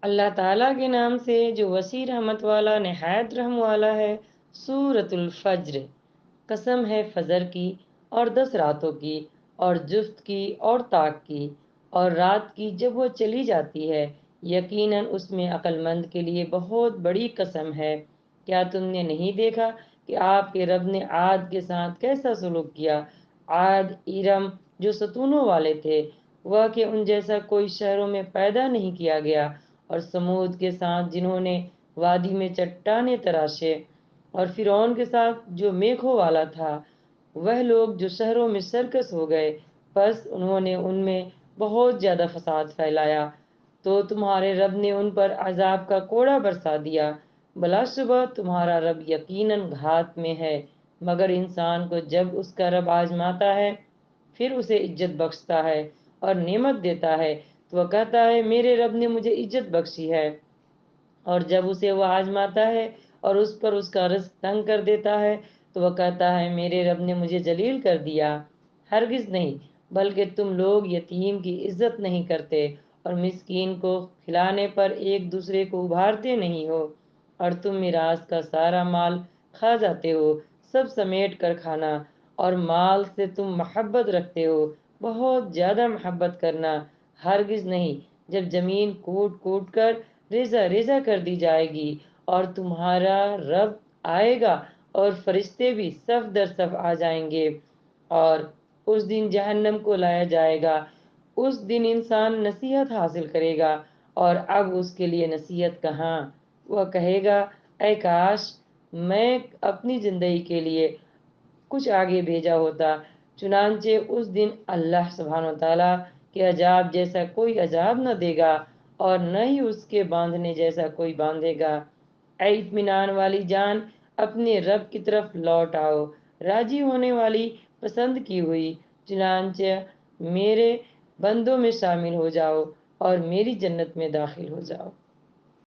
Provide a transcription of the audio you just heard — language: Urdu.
اللہ تعالیٰ کے نام سے جو وسیع رحمت والا نہایت رحم والا ہے۔ سورۃ الفجر، قسم ہے فجر کی اور 10 راتوں کی اور جفت کی اور طاق کی اور رات کی جب وہ چلی جاتی ہے، یقیناً اس میں عقل مند کے لیے بہت بڑی قسم ہے۔ کیا تم نے نہیں دیکھا کہ آپ کے رب نے عاد کے ساتھ کیسا سلوک کیا؟ عاد ارم جو ستونوں والے تھے، وہ کہ ان جیسا کوئی شہروں میں پیدا نہیں کیا گیا، اور سمود کے ساتھ جنہوں نے وادی میں چٹانیں تراشے، اور فرعون کے ساتھ جو میگھوں والا تھا، وہ لوگ جو شہروں میں سرکس ہو گئے، بس انہوں نے ان میں بہت زیادہ فساد پھیلایا، تو تمہارے رب نے ان پر عذاب کا کوڑا برسا دیا۔ بلا شبہ تمہارا رب یقیناً گھات میں ہے، مگر انسان کو جب اس کا رب آزماتا ہے، پھر اسے عزت بخشتا ہے اور نعمت دیتا ہے، تو وہ کہتا ہے میرے رب نے مجھے عزت بخشی ہے، اور جب اسے وہ آزماتا ہے اور اس پر اس کا رزق تنگ کر دیتا ہے، تو وہ کہتا ہے میرے رب نے مجھے ذلیل کر دیا۔ ہرگز نہیں، بلکہ تم لوگ یتیم کی عزت نہیں کرتے اور مسکین کو کھلانے پر ایک دوسرے کو ابھارتے نہیں ہو، اور تم میراث کا سارا مال کھا جاتے ہو، سب سمیٹ کر کھانا، اور مال سے تم محبت رکھتے ہو، بہت زیادہ محبت کرنا۔ ہرگز نہیں، جب زمین کوٹ کوٹ کر ریزہ ریزہ کر دی جائے گی اور تمہارا رب آئے گا اور فرشتے بھی صف در صف آ جائیں گے، اور اس دن جہنم کو لایا جائے گا۔ اس دن انسان نصیحت حاصل کرے گا، اور اب اس کے لیے نصیحت کہاں؟ وہ کہے گا اے کاش میں اپنی زندگی کے لیے کچھ آگے بھیجا ہوتا۔ چنانچہ اس دن اللہ سبحانہ و تعالیٰ کے عذاب جیسا کوئی عذاب نہ دے گا، اور نہ ہی اس کے باندھنے جیسا کوئی باندھے گا۔ اے اطمینان والی جان، اپنے رب کی طرف لوٹ آؤ، راضی ہونے والی، پسند کی ہوئی، چنانچہ میرے بندوں میں شامل ہو جاؤ اور میری جنت میں داخل ہو جاؤ۔